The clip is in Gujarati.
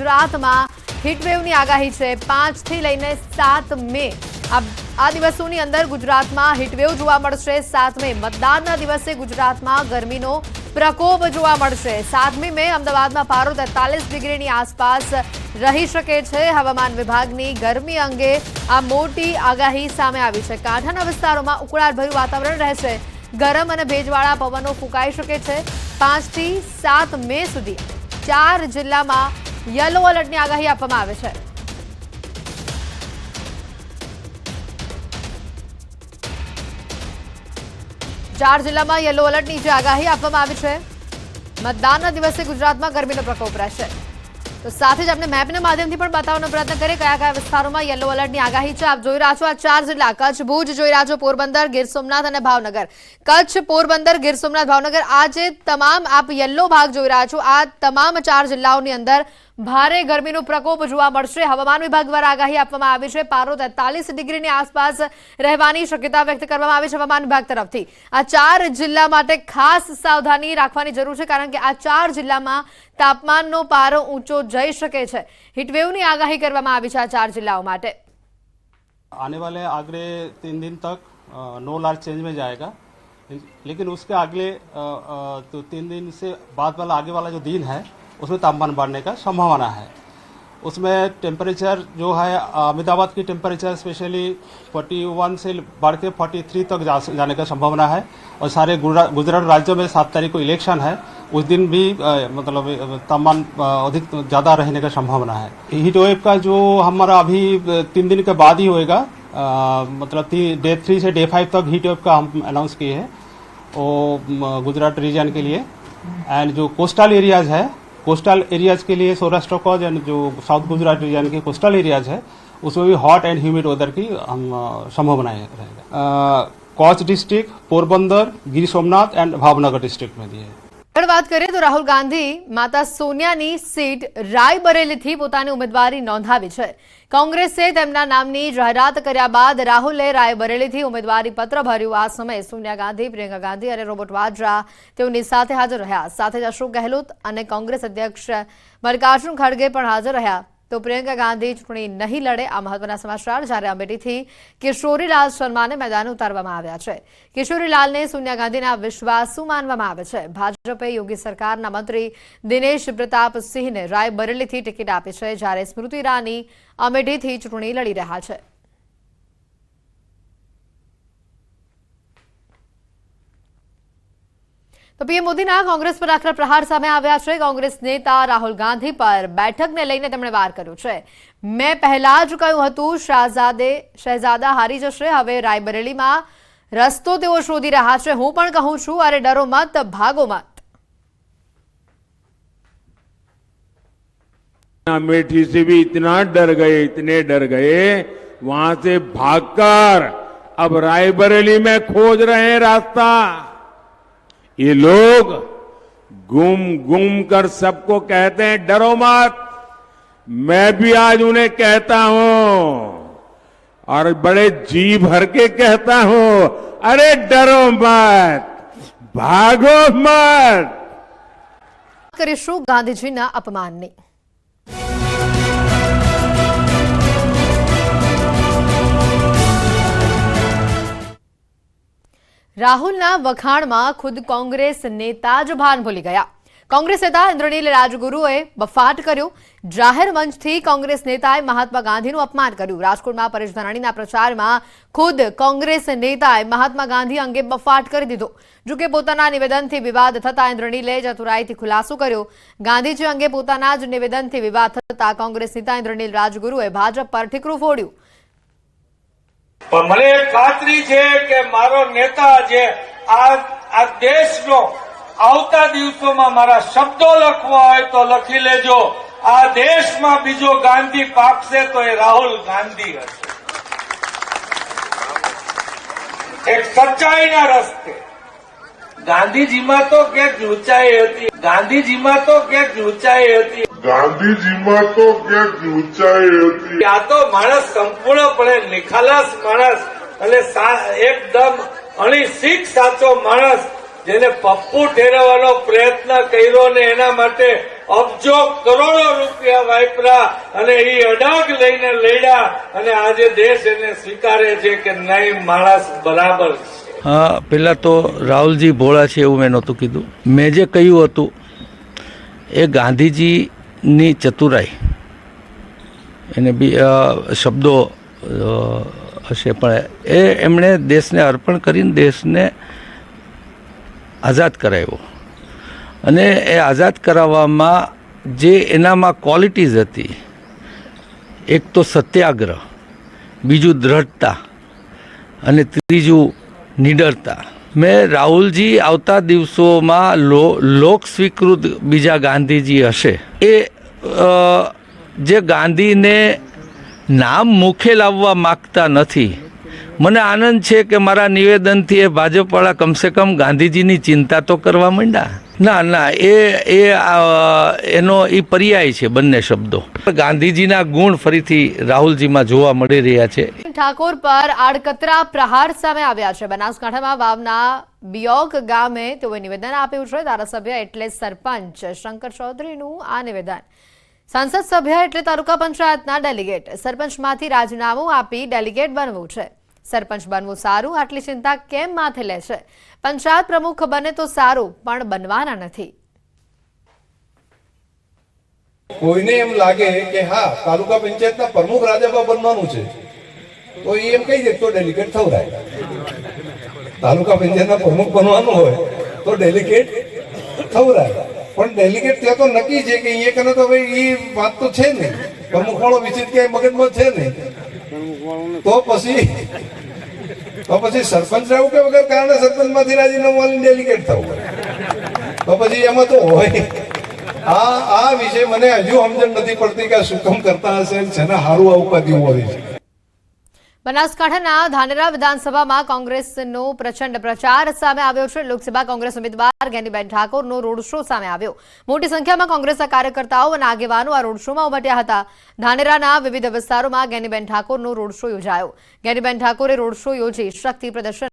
ગુજરાતમાં હીટવેવની આગાહી છે 5 થી લઈને 7 મે આ દિવસોની અંદર ગુજરાતમાં હીટવેવ જોવા મળશે। 7 મે મતદાનના દિવસે ગુજરાતમાં ગરમીનો પ્રકોપ જોવા મળશે। 7મી મે અમદાવાદમાં પારો 43 ડિગ્રીની આસપાસ રહી શકે છે। હવામાન વિભાગની ગરમી અંગે આ મોટી આગાહી સામે આવી છે। કાંઠાના વિસ્તારોમાં ઉકળાટભર્યું વાતાવરણ રહેશે। ગરમ અને ભેજવાળા પવનો ફૂંકાઈ શકે છે। 5 થી 7 મે સુધી 4 જિલ્લામાં યલો એલર્ટની આગાહી આપવામાં આવે છે। चार जिला में येलो अलर्ट ની જે આગાહી આપવામાં આવી છે। મતદાનના દિવસે ગુજરાતમાં ગરમીનો પ્રકોપ રહેશે। તો સાથે જ આપણે મેપના માધ્યમથી પણ બતાવવાનો પ્રયત્ન કરીએ કયા કયા વિસ્તારોમાં યેલો એલર્ટની આગાહી છે। આપ જોઈ રહ્યા છો આ 4 જિલ્લા કચ્છ, ભુજ જોઈ રહ્યા છો, પોરબંદર, ગીર સોમનાથ અને ભાવનગર। કચ્છ, પોરબંદર, ગીર સોમનાથ, ભાવનગર આ જે તમામ આપ યેલો ભાગ જોઈ રહ્યા છો આ તમામ 4 જિલ્લાઓની અંદર ભારે ગરમીનો પ્રકોપ જોવા મળશે। હવામાન વિભાગ દ્વારા આગાહી આપવામાં આવી છે। પારો 43 ડિગ્રીની આસપાસ રહેવાની શક્યતા વ્યક્ત કરવામાં આવી છે હવામાન વિભાગ તરફથી। આ 4 જિલ્લા માટે ખાસ સાવધાની રાખવાની જરૂર છે કારણ કે આ 4 જિલ્લામાં તાપમાનનો પારો ઊંચો જઈ શકે છે। હીટવેવની આગાહી કરવામાં આવી છે આ 4 જિલ્લાઓ માટે। आने वाले अगले 3 दिन तक नो लार्ज चेंज में जाएगा, लेकिन उसके अगले तो 3 दिन से बाद वाला आगे वाला जो दिन है उसमें तापमान बढ़ने का संभावना है। उसमें टेम्परेचर जो है अहमदाबाद की टेम्परेचर स्पेशली 41 से बढ़ के 43 तक जाने का संभावना है। और सारे गुजरात राज्यों में 7 तारीख को इलेक्शन है, उस दिन भी मतलब तापमान अधिक ज़्यादा रहने का संभावना है। हीट वेव का जो हमारा अभी 3 दिन के बाद ही होएगा, मतलब डे 3 से डे 5 तक हीट वेव का हम अनाउंस किए हैं वो गुजरात रीजन के लिए। एंड जो कोस्टल एरियाज है, कोस्टल एरियाज के लिए सौराष्ट्र कॉज एंड जो साउथ गुजरात रीजन के कोस्टल एरियाज है उसमें भी हॉट एंड ह्यूमिड वेदर की हम संभावनाएं रहेगा। Kutch district, Porbandar, Gir Somnath and Bhavnagar district में दिए। આગળ વાત કરીએ તો રાહુલ ગાંધી માતા સોનિયાની સીટ રાયબરેલીથી પોતાની ઉમેદવારી નોંધાવી છે। કોંગ્રેસે તેમના નામની જાહેરાત કર્યા બાદ રાહુલે રાયબરેલીથી ઉમેદવારી પત્ર ભર્યું। આ સમયે સોનિયા ગાંધી, પ્રિયંકા ગાંધી અને રોબર્ટ વાડ્રા તેઓની સાથે હાજર રહ્યા। સાથે જ અશોક ગેહલોત અને કોંગ્રેસ અધ્યક્ષ મલ્લિકાર્જુન ખડગે પણ હાજર રહ્યા। તો પ્રિયંકા ગાંધી ચૂંટણી નહીં લડે આ મહત્વના સમાચાર। જ્યારે અમેઠીથી કિશોરીલાલ શર્માને મેદાને ઉતારવામાં આવ્યા છે। કિશોરીલાલને સોનિયા ગાંધીના વિશ્વાસુ માનવામાં આવે છે। ભાજપે યોગી સરકારના મંત્રી દિનેશ પ્રતાપ સિંહને રાયબરેલીથી ટિકિટ આપી છે, જ્યારે સ્મૃતિ ઈરાની અમેઠીથી ચૂંટણી લડી રહ્યા છે। તો પીએમ મોદીના કોંગ્રેસ પર આકરા પ્રહાર સામે આવ્યા છે। કોંગ્રેસ નેતા રાહુલ ગાંધી પર બેઠકને લઈને તેમણે વાર કર્યો છે। મેં પહેલા જ કહ્યું હતું શહેજાદા હારી જશે, હવે રાયબરેલીમાં રસ્તો તેઓ શોધી રહ્યા છે। હું પણ કહું છું, અરે ડરો મત, ભાગો મત। अमेठी से भी इतना डर गए, इतने डर गए, वहां से भागकर अब रायबरेली में खोज रहे हैं रास्ता। ये लोग घूम घूम कर सबको कहते हैं डरो मत। मैं भी आज उन्हें कहता हूं और बड़े जी भर के कहता हूं, अरे डरो मत, भागो मत। કરીશું ગાંધીજીના અપમાનની। રાહુલના વખાણમાં ખુદ કોંગ્રેસ નેતા જ ભાન ભૂલી ગયા। કોંગ્રેસ નેતા ઇન્દ્રનીલ રાજગુરુએ બફાટ કર્યો। જાહેર મંચથી કોંગ્રેસ નેતાએ મહાત્મા ગાંધીનું અપમાન કર્યું। રાજકોટમાં પરેશ ધાનાણીના પ્રચારમાં ખુદ કોંગ્રેસ નેતાએ મહાત્મા ગાંધી અંગે બફાટ કરી દીધો। જોકે પોતાના નિવેદનથી વિવાદ થતા ઇન્દ્રનીલે ચતુરાઈથી ખુલાસો કર્યો। ગાંધીજી અંગે પોતાના જ નિવેદનથી વિવાદ થતા કોંગ્રેસ નેતા ઇન્દ્રનીલ રાજગુરુએ ભાજપ પર ઠીકરું ફોડ્યું। પણ મને ખાતરી છે કે મારો નેતા જે આ દેશનો આવતા દિવસોમાં મારા શબ્દો લખવા હોય તો લખી લેજો। આ દેશમાં બીજો ગાંધી પાકશે તો એ રાહુલ ગાંધી હશે। એક સચ્ચાઈના રસ્તે ગાંધીજીમાં તો ક્યાંક ઊંચાઈ હતી, ગાંધીજીમાં તો ક્યાંક ઊંચાઈ હતી, ગાંધીજીમાં તો ક્યાંક ઊંચાઈ હતી। આ તો માણસ સંપૂર્ણપણે નિખાલસ માણસ અને એકદમ અણિશીખ સાચો માણસ જેને પપ્પુ ઠેરવવાનો પ્રયત્ન કર્યો ને એના માટે અબજો કરોડો રૂપિયા વાપરા અને એ અડાગ લઈને લડ્યા અને આજે દેશ એને સ્વીકારે છે કે નહીં માણસ બરાબર છે. હા, પહેલાં તો રાહુલજી ભોળા છે એવું મેં નહોતું કીધું. મેં જે કહ્યું હતું એ ગાંધીજીની ચતુરાઈ એને બી શબ્દો હશે, પણ એમણે દેશને અર્પણ કરીને દેશને આઝાદ કરાવ્યો અને એ આઝાદ કરાવવામાં જે એનામાં ક્વોલિટીઝ હતી, એક તો સત્યાગ્રહ, બીજું દ્રઢતા અને ત્રીજું નિડરતા. મેં રાહુલજી આવતા દિવસોમાં લોક સ્વીકૃત બીજા ગાંધીજી હશે એ જે ગાંધીને નામ મુખે લાવવા માગતા નથી. મને આનંદ છે કે મારા નિવેદનથી એ ભાજપવાળા કમસે કમ ગાંધીજીની ચિંતા તો કરવા માંડ્યા. ના એનો એ પર્યાય છે બંને શબ્દો. ગાંધીજીના ગુણ ફરીથી રાહુલજીમાં જોવા મળી રહ્યા છે. ઠાકોર પર આડકતરા પ્રહાર સામે આવ્યા છે. બનાસકાંઠામાં વાવના બિયોગ ગામે તેઓએ નિવેદન આપ્યું છે. ધારાસભ્ય એટલે સરપંચ શંકર ચૌધરીનું આ નિવેદન. સંસદ સભ્ય એટલે તાલુકા પંચાયતના ડેલિગેટ. સરપંચમાંથી રાજીનામું આપી ડેલિગેટ બનવું છે. સરપંચ બનવું સારું, આટલી ચિંતા કેમ માથે લે છે? પંચાયત પ્રમુખ બને તો સારું, પણ બનવાના નથી. કોઈને એમ લાગે કે હા તાલુકા પંચાયતના પ્રમુખ રાજાબા બનવાનું છે તો એ એમ કહી દે તો ડેલિગેટ થવરાય. તાલુકા પંચાયતના પ્રમુખ બનવાનું હોય તો ડેલિગેટ થવરાય, પણ ડેલિગેટ ત્યાં તો નક્કી છે કે અહીંયા કને તો ભાઈ એ વાત તો છે નહીં, પ્રમુખ વાળો વિચિત ક્યાંય મગજમાં છે નહીં. તો પછી સરપંચ રહેવું કે વગર કારણે સરપંચમાંથી રાજીનામું આવીને ડેલિગેટ થવું, તો પછી એમાં તો હોય. આ વિશે મને હજુ સમજણ નથી પડતી કે શું કામ કરતા હશે, જેને સારું આ ઉપાધિ હોય છે. બનાસકાંઠાના ધાનેરા વિધાનસભામાં કોંગ્રેસનો પ્રચંડ પ્રચાર સામે આવ્યો છે. લોકસભા કોંગ્રેસ ઉમેદવાર ગેનીબેન ઠાકોરનો રોડ શો સામે આવ્યો. મોટી સંખ્યામાં કોંગ્રેસના કાર્યકર્તાઓ અને આગેવાનો આ રોડ શોમાં ઉમટ્યા હતા. ધાનેરાના વિવિધ વિસ્તારોમાં ગેનીબેન ઠાકોરનો રોડ શો યોજાયો. ગેનીબેન ઠાકોરે રોડ શો યોજી શક્તિ પ્રદર્શન